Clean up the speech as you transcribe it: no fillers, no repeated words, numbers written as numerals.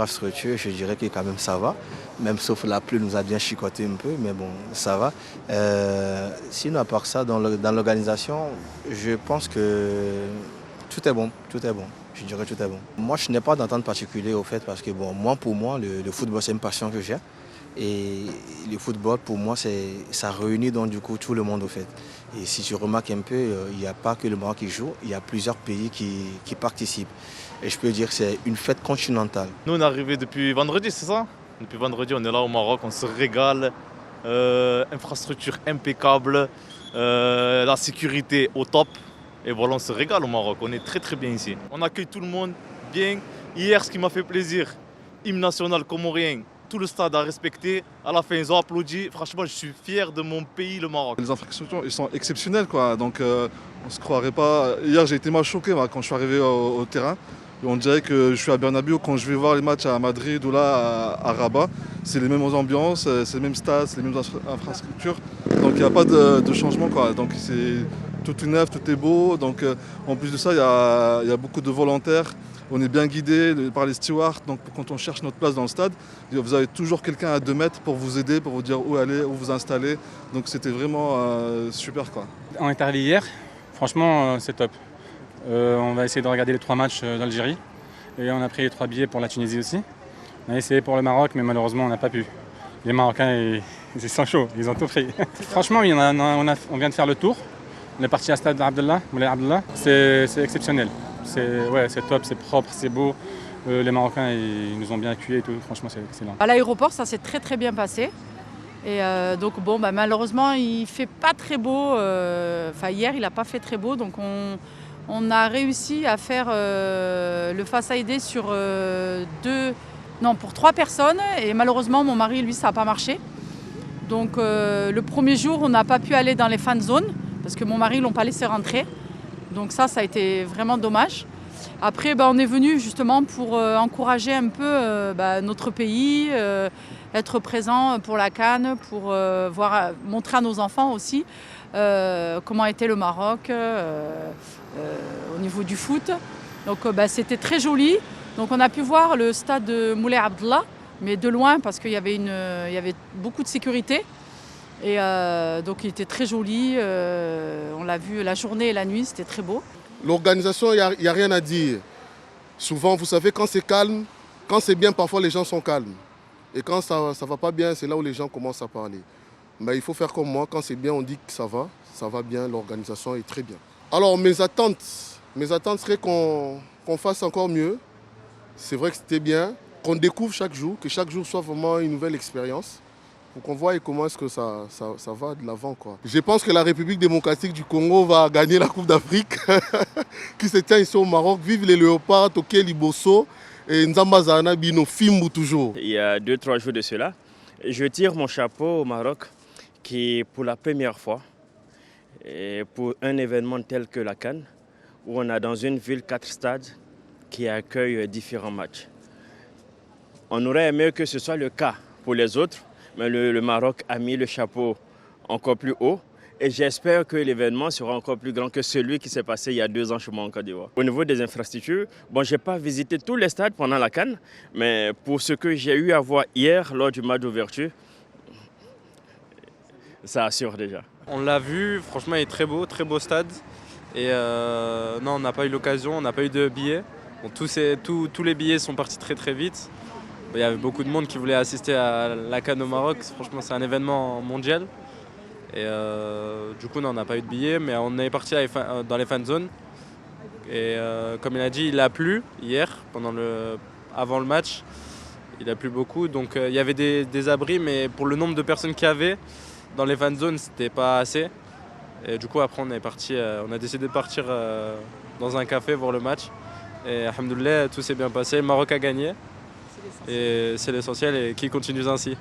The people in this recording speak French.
infrastructure, je dirais que quand même ça va. Même sauf la pluie nous a bien chicoté un peu, mais bon, ça va. Sinon, à part ça, dans l'organisation, je pense que tout est bon, tout est bon. Je dirais tout est bon. Moi, je n'ai pas d'entente particulière au fait parce que bon, pour moi, le football, c'est une passion que j'ai. Et le football, pour moi, ça réunit donc du coup tout le monde au fait. Et si tu remarques un peu, il n'y a pas que le Maroc qui joue, il y a plusieurs pays qui participent. Et je peux dire que c'est une fête continentale. Nous, on est arrivé depuis vendredi, c'est ça? Depuis vendredi, on est là au Maroc, on se régale. Infrastructure impeccable, la sécurité au top. Et voilà, on se régale au Maroc, on est très très bien ici. On accueille tout le monde bien. Hier, ce qui m'a fait plaisir, hymne national comorien. Tout le stade a respecté. À la fin, ils ont applaudi. Franchement, je suis fier de mon pays, le Maroc. Les infrastructures, ils sont exceptionnelles, quoi. Donc, on ne se croirait pas. Hier, j'ai été mal choqué quand je suis arrivé au terrain. On dirait que je suis à Bernabéu quand je vais voir les matchs à Madrid ou là à Rabat. C'est les mêmes ambiances, c'est les mêmes stades, c'est les mêmes infrastructures. Donc, il n'y a pas de changement, quoi. Donc, c'est tout est neuf, tout est beau. Donc, en plus de ça, il y a beaucoup de volontaires. On est bien guidé par les stewards, donc quand on cherche notre place dans le stade, vous avez toujours quelqu'un à 2 mètres pour vous aider, pour vous dire où aller, où vous installer. Donc c'était vraiment super, quoi. On est arrivé hier, franchement c'est top. On va essayer de regarder les 3 matchs d'Algérie et on a pris les 3 billets pour la Tunisie aussi. On a essayé pour le Maroc mais malheureusement on n'a pas pu. Les Marocains ils sont chauds, ils ont tout pris. Franchement oui, on vient de faire le tour. On est parti à Stade Abdallah, Moulay Abdallah. C'est exceptionnel. C'est top, c'est propre, c'est beau. Les Marocains, ils nous ont bien accueillis et tout. Franchement, c'est excellent. À l'aéroport, ça s'est très très bien passé. Et donc bon, malheureusement, il fait pas très beau. Hier, il n'a pas fait très beau. Donc on a réussi à faire le face à aider pour 3 personnes. Et malheureusement, mon mari, lui, ça n'a pas marché. Donc le premier jour, on n'a pas pu aller dans les fan zones parce que mon mari, ils l'ont pas laissé rentrer. Donc ça a été vraiment dommage. Après, on est venu justement pour encourager un peu notre pays, être présent pour la CAN, pour montrer à nos enfants aussi comment était le Maroc au niveau du foot. Donc c'était très joli. Donc on a pu voir le stade de Moulay Abdallah, mais de loin parce qu'il y avait beaucoup de sécurité. Et donc il était très joli, on l'a vu la journée et la nuit, c'était très beau. L'organisation, il n'y a rien à dire. Souvent, vous savez, quand c'est calme, quand c'est bien, parfois les gens sont calmes. Et quand ça ne va pas bien, c'est là où les gens commencent à parler. Mais il faut faire comme moi, quand c'est bien, on dit que ça va bien, l'organisation est très bien. Alors mes attentes seraient qu'on fasse encore mieux. C'est vrai que c'était bien, qu'on découvre chaque jour, que chaque jour soit vraiment une nouvelle expérience. Pour qu'on voit comment est-ce que ça va de l'avant, quoi. Je pense que la République démocratique du Congo va gagner la Coupe d'Afrique qui se tient ici au Maroc. Vive les léopards, Toké Liboso et Nzambazana Bino Fimbu toujours. Il y a 2-3 jours de cela, je tire mon chapeau au Maroc qui, pour la première fois, et pour un événement tel que la CAN, où on a dans une ville 4 stades qui accueillent différents matchs. On aurait aimé que ce soit le cas pour les autres, mais le Maroc a mis le chapeau encore plus haut et j'espère que l'événement sera encore plus grand que celui qui s'est passé il y a 2 ans chez moi en Côte d'Ivoire. Au niveau des infrastructures, je n'ai pas visité tous les stades pendant la CAN, mais pour ce que j'ai eu à voir hier lors du match d'ouverture, ça assure déjà. On l'a vu, franchement il est très beau stade. Et non, on n'a pas eu l'occasion, on n'a pas eu de billets. Bon, tous les billets sont partis très très vite. Il y avait beaucoup de monde qui voulait assister à la CAN au Maroc. Franchement, c'est un événement mondial. Et du coup, non, on n'a pas eu de billets, mais on est parti dans les fan zones. Et comme il a dit, il a plu hier, avant le match. Il a plu beaucoup, donc il y avait des abris, mais pour le nombre de personnes qu'il y avait dans les fan zones, c'était pas assez. Et du coup, après, on a décidé de partir dans un café voir le match. Et alhamdoulilah, tout s'est bien passé. Le Maroc a gagné. Et c'est l'essentiel et qu'il continue ainsi.